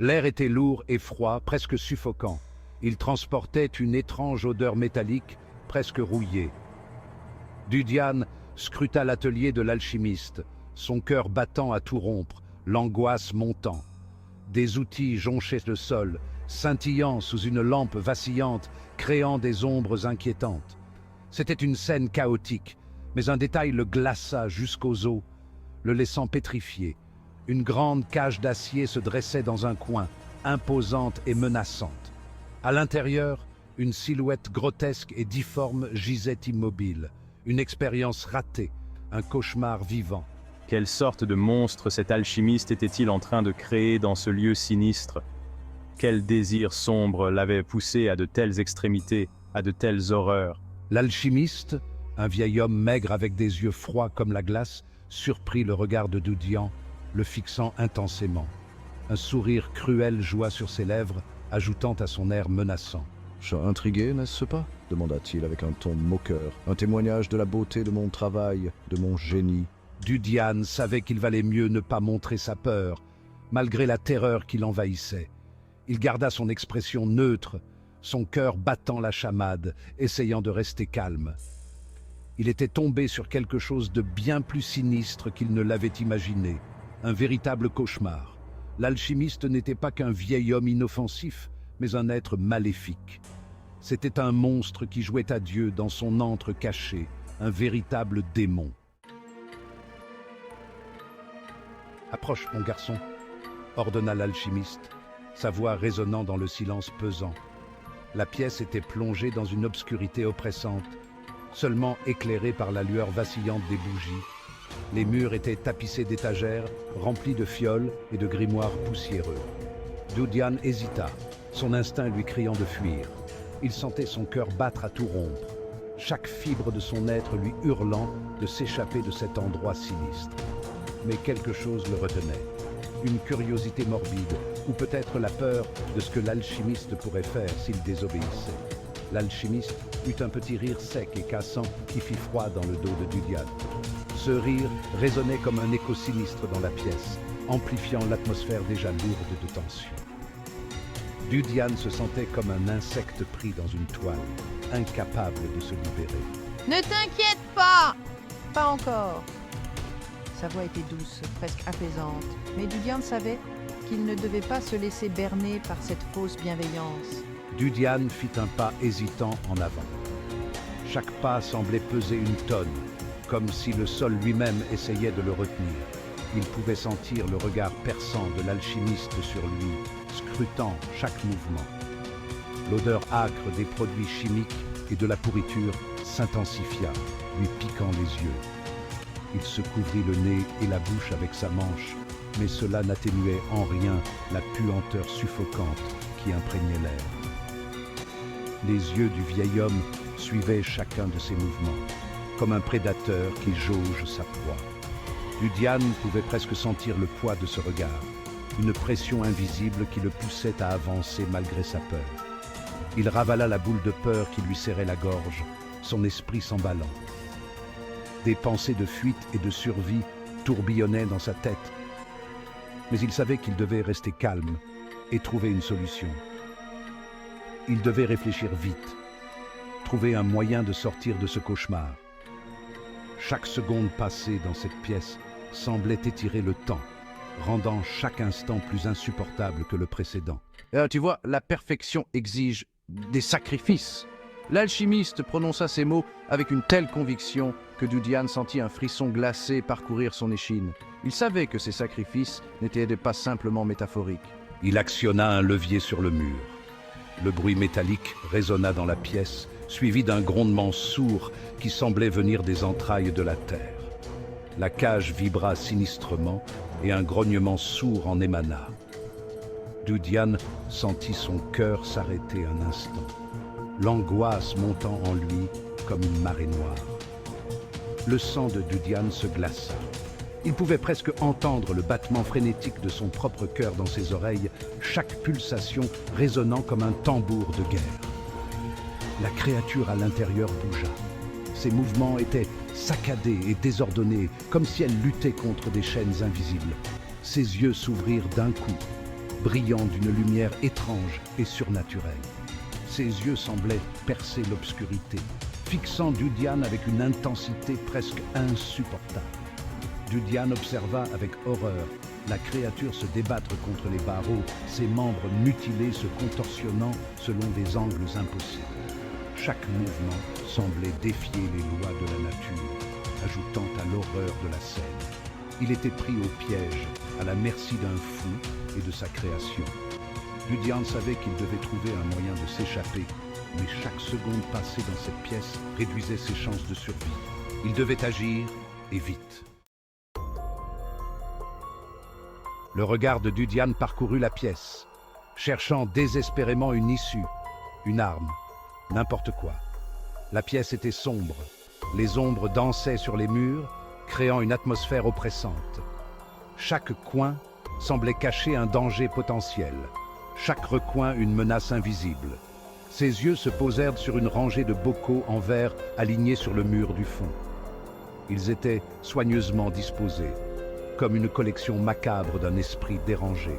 L'air était lourd et froid, presque suffocant. Il transportait une étrange odeur métallique, presque rouillée. Dudiane scruta l'atelier de l'alchimiste, son cœur battant à tout rompre, l'angoisse montant. Des outils jonchaient le sol, scintillant sous une lampe vacillante, créant des ombres inquiétantes. C'était une scène chaotique, mais un détail le glaça jusqu'aux os, le laissant pétrifié. Une grande cage d'acier se dressait dans un coin, imposante et menaçante. À l'intérieur, une silhouette grotesque et difforme gisait immobile. Une expérience ratée, un cauchemar vivant. Quelle sorte de monstre cet alchimiste était-il en train de créer dans ce lieu sinistre? Quel désir sombre l'avait poussé à de telles extrémités, à de telles horreurs? L'alchimiste, un vieil homme maigre avec des yeux froids comme la glace, surprit le regard de Dudian, le fixant intensément. Un sourire cruel joua sur ses lèvres, ajoutant à son air menaçant. « Je suis intrigué, n'est-ce pas ?» demanda-t-il avec un ton moqueur. « Un témoignage de la beauté de mon travail, de mon génie. » Dudian savait qu'il valait mieux ne pas montrer sa peur, malgré la terreur qui l'envahissait. Il garda son expression neutre, son cœur battant la chamade, essayant de rester calme. Il était tombé sur quelque chose de bien plus sinistre qu'il ne l'avait imaginé, un véritable cauchemar. L'alchimiste n'était pas qu'un vieil homme inoffensif, mais un être maléfique. C'était un monstre qui jouait à Dieu dans son antre caché, un véritable démon. « Approche, mon garçon », ordonna l'alchimiste, sa voix résonnant dans le silence pesant. La pièce était plongée dans une obscurité oppressante, seulement éclairée par la lueur vacillante des bougies. Les murs étaient tapissés d'étagères, remplis de fioles et de grimoires poussiéreux. Dudian hésita, son instinct lui criant de fuir. Il sentait son cœur battre à tout rompre, chaque fibre de son être lui hurlant de s'échapper de cet endroit sinistre. Mais quelque chose le retenait, une curiosité morbide, ou peut-être la peur de ce que l'alchimiste pourrait faire s'il désobéissait. L'alchimiste eut un petit rire sec et cassant qui fit froid dans le dos de Dudian. Ce rire résonnait comme un écho sinistre dans la pièce, amplifiant l'atmosphère déjà lourde de tension. Dudian se sentait comme un insecte pris dans une toile, incapable de se libérer. « Ne t'inquiète pas !»« Pas encore !» Sa voix était douce, presque apaisante, mais Dudian savait qu'il ne devait pas se laisser berner par cette fausse bienveillance. Dudian fit un pas hésitant en avant. Chaque pas semblait peser une tonne, comme si le sol lui-même essayait de le retenir. Il pouvait sentir le regard perçant de l'alchimiste sur lui, scrutant chaque mouvement. L'odeur âcre des produits chimiques et de la pourriture s'intensifia, lui piquant les yeux. Il se couvrit le nez et la bouche avec sa manche, mais cela n'atténuait en rien la puanteur suffocante qui imprégnait l'air. Les yeux du vieil homme suivaient chacun de ses mouvements, comme un prédateur qui jauge sa proie. Dudian pouvait presque sentir le poids de ce regard, une pression invisible qui le poussait à avancer malgré sa peur. Il ravala la boule de peur qui lui serrait la gorge, son esprit s'emballant. Des pensées de fuite et de survie tourbillonnaient dans sa tête, mais il savait qu'il devait rester calme et trouver une solution. Il devait réfléchir vite, trouver un moyen de sortir de ce cauchemar. Chaque seconde passée dans cette pièce semblait étirer le temps, rendant chaque instant plus insupportable que le précédent. Tu vois, la perfection exige des sacrifices. L'alchimiste prononça ces mots avec une telle conviction que Dudian sentit un frisson glacé parcourir son échine. Il savait que ces sacrifices n'étaient pas simplement métaphoriques. Il actionna un levier sur le mur. Le bruit métallique résonna dans la pièce, suivi d'un grondement sourd qui semblait venir des entrailles de la terre. La cage vibra sinistrement et un grognement sourd en émana. Dudian sentit son cœur s'arrêter un instant, l'angoisse montant en lui comme une marée noire. Le sang de Dudian se glaça. Il pouvait presque entendre le battement frénétique de son propre cœur dans ses oreilles, chaque pulsation résonnant comme un tambour de guerre. La créature à l'intérieur bougea. Ses mouvements étaient saccadés et désordonnés, comme si elle luttait contre des chaînes invisibles. Ses yeux s'ouvrirent d'un coup. brillant d'une lumière étrange et surnaturelle. Ses yeux semblaient percer l'obscurité, fixant Dudian avec une intensité presque insupportable. Dudian observa avec horreur la créature se débattre contre les barreaux, ses membres mutilés se contorsionnant selon des angles impossibles. Chaque mouvement semblait défier les lois de la nature, ajoutant à l'horreur de la scène. Il était pris au piège, à la merci d'un fou et de sa création. Dudian savait qu'il devait trouver un moyen de s'échapper, mais chaque seconde passée dans cette pièce réduisait ses chances de survie. Il devait agir, et vite. Le regard de Dudian parcourut la pièce, cherchant désespérément une issue, une arme, n'importe quoi. La pièce était sombre, les ombres dansaient sur les murs, créant une atmosphère oppressante. Chaque coin semblait cacher un danger potentiel, chaque recoin une menace invisible. Ses yeux se posèrent sur une rangée de bocaux en verre alignés sur le mur du fond. Ils étaient soigneusement disposés, comme une collection macabre d'un esprit dérangé.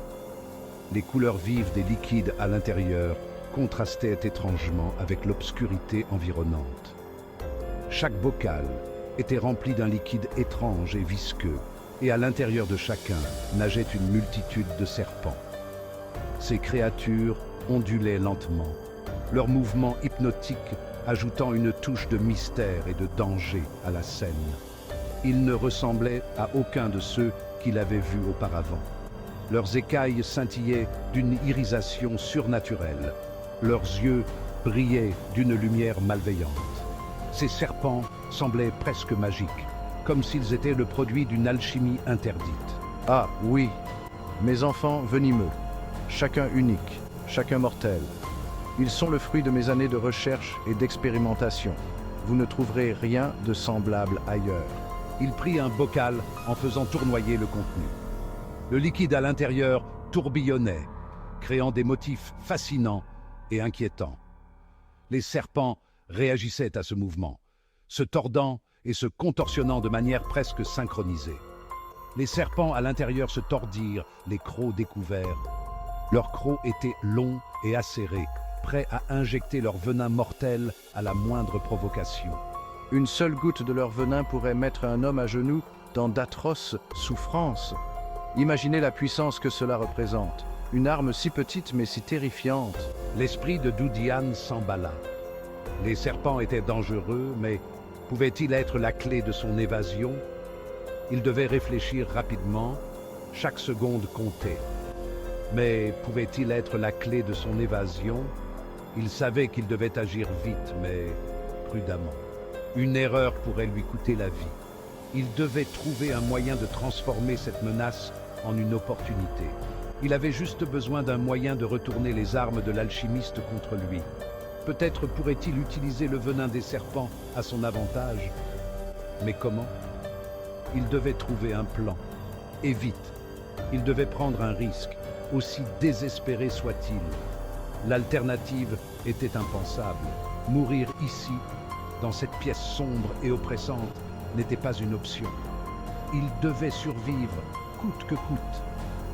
Les couleurs vives des liquides à l'intérieur contrastaient étrangement avec l'obscurité environnante. Chaque bocal était rempli d'un liquide étrange et visqueux, et à l'intérieur de chacun nageait une multitude de serpents. Ces créatures ondulaient lentement, leurs mouvements hypnotiques ajoutant une touche de mystère et de danger à la scène. Ils ne ressemblaient à aucun de ceux qu'il avait vus auparavant. Leurs écailles scintillaient d'une irisation surnaturelle. Leurs yeux brillaient d'une lumière malveillante. Ces serpents semblaient presque magiques, comme s'ils étaient le produit d'une alchimie interdite. Ah oui, mes enfants venimeux, chacun unique, chacun mortel. Ils sont le fruit de mes années de recherche et d'expérimentation. Vous ne trouverez rien de semblable ailleurs. Il prit un bocal en faisant tournoyer le contenu. Le liquide à l'intérieur tourbillonnait, créant des motifs fascinants et inquiétants. Les serpents réagissaient à ce mouvement, se tordant et se contorsionnant de manière presque synchronisée. Les serpents à l'intérieur se tordirent, les crocs découverts. Leurs crocs étaient longs et acérés, prêts à injecter leur venin mortel à la moindre provocation. Une seule goutte de leur venin pourrait mettre un homme à genoux dans d'atroces souffrances. Imaginez la puissance que cela représente. Une arme si petite mais si terrifiante. L'esprit de Dudian s'emballa. Les serpents étaient dangereux, mais pouvaient-ils être la clé de son évasion? Il devait réfléchir rapidement, chaque seconde comptait. Mais pouvait-il être la clé de son évasion? Il savait qu'il devait agir vite, mais prudemment. Une erreur pourrait lui coûter la vie. Il devait trouver un moyen de transformer cette menace en une opportunité. Il avait juste besoin d'un moyen de retourner les armes de l'alchimiste contre lui. Peut-être pourrait-il utiliser le venin des serpents à son avantage. Mais comment? Il devait trouver un plan. Et vite. Il devait prendre un risque, aussi désespéré soit-il. L'alternative était impensable. Mourir ici, dans cette pièce sombre et oppressante, n'était pas une option. Il devait survivre, coûte que coûte.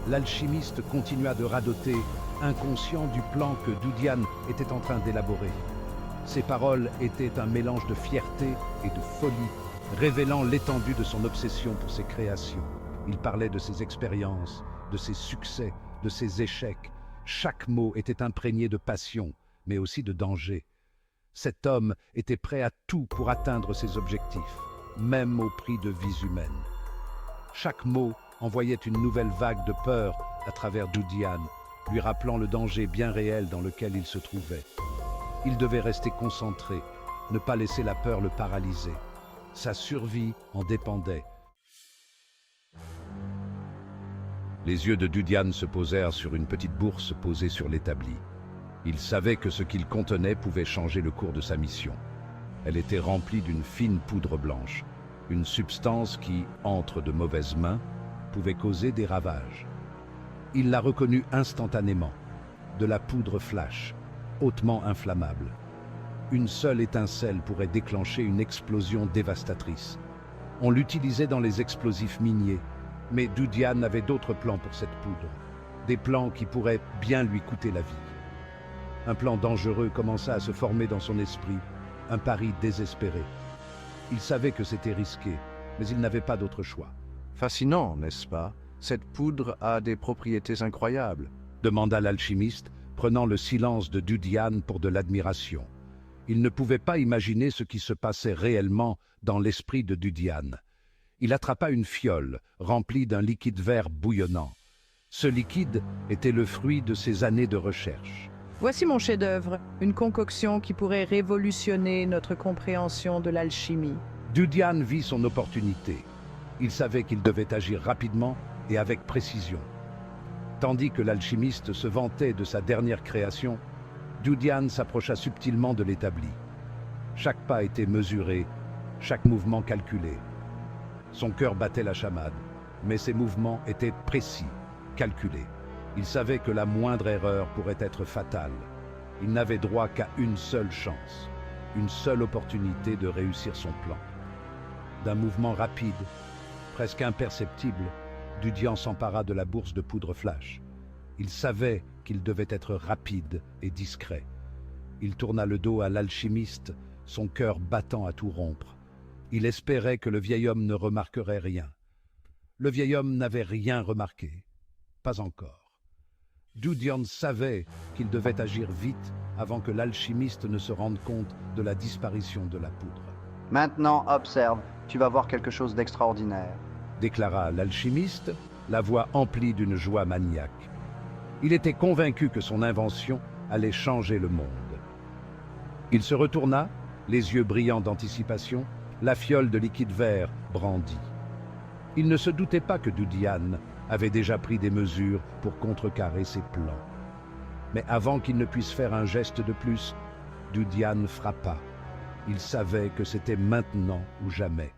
L'alchimiste continua de radoter, inconscient du plan que Dudian était en train d'élaborer. Ses paroles étaient un mélange de fierté et de folie, révélant l'étendue de son obsession pour ses créations. Il parlait de ses expériences, de ses succès, de ses échecs. Chaque mot était imprégné de passion, mais aussi de danger. Cet homme était prêt à tout pour atteindre ses objectifs, même au prix de vies humaines. Chaque mot envoyait une nouvelle vague de peur à travers Dudian, lui rappelant le danger bien réel dans lequel il se trouvait. Il devait rester concentré, ne pas laisser la peur le paralyser. Sa survie en dépendait. Les yeux de Dudian se posèrent sur une petite bourse posée sur l'établi. Il savait que ce qu'il contenait pouvait changer le cours de sa mission. Elle était remplie d'une fine poudre blanche, une substance qui, entre de mauvaises mains, pouvait causer des ravages. Il la reconnut instantanément, de la poudre flash, hautement inflammable. Une seule étincelle pourrait déclencher une explosion dévastatrice. On l'utilisait dans les explosifs miniers, mais Dudian avait d'autres plans pour cette poudre. des plans qui pourraient bien lui coûter la vie. Un plan dangereux commença à se former dans son esprit, un pari désespéré. Il savait que c'était risqué, mais il n'avait pas d'autre choix. Fascinant, n'est-ce pas? Cette poudre a des propriétés incroyables. Demanda l'alchimiste, prenant le silence de Dudiane pour de l'admiration. Il ne pouvait pas imaginer ce qui se passait réellement dans l'esprit de Dudiane. Il attrapa une fiole remplie d'un liquide vert bouillonnant. Ce liquide était le fruit de ses années de recherche. Voici mon chef-d'œuvre, une concoction qui pourrait révolutionner notre compréhension de l'alchimie. Dudiane vit son opportunité. Il savait qu'il devait agir rapidement et avec précision. Tandis que l'alchimiste se vantait de sa dernière création, Dudiane s'approcha subtilement de l'établi. Chaque pas était mesuré, chaque mouvement calculé. Son cœur battait la chamade, mais ses mouvements étaient précis, calculés. Il savait que la moindre erreur pourrait être fatale. Il n'avait droit qu'à une seule chance, une seule opportunité de réussir son plan. D'un mouvement rapide, presque imperceptible, Dudiane s'empara de la bourse de poudre flash. Il savait qu'il devait être rapide et discret. Il tourna le dos à l'alchimiste, son cœur battant à tout rompre. Il espérait que le vieil homme ne remarquerait rien. Le vieil homme n'avait rien remarqué. Pas encore. Dudiane savait qu'il devait agir vite avant que l'alchimiste ne se rende compte de la disparition de la poudre. Maintenant, observe, tu vas voir quelque chose d'extraordinaire. Déclara l'alchimiste, la voix emplie d'une joie maniaque. Il était convaincu que son invention allait changer le monde. Il se retourna, les yeux brillants d'anticipation, la fiole de liquide vert brandie. Il ne se doutait pas que Dudiane avait déjà pris des mesures pour contrecarrer ses plans. Mais avant qu'il ne puisse faire un geste de plus, Dudiane frappa. Il savait que c'était maintenant ou jamais.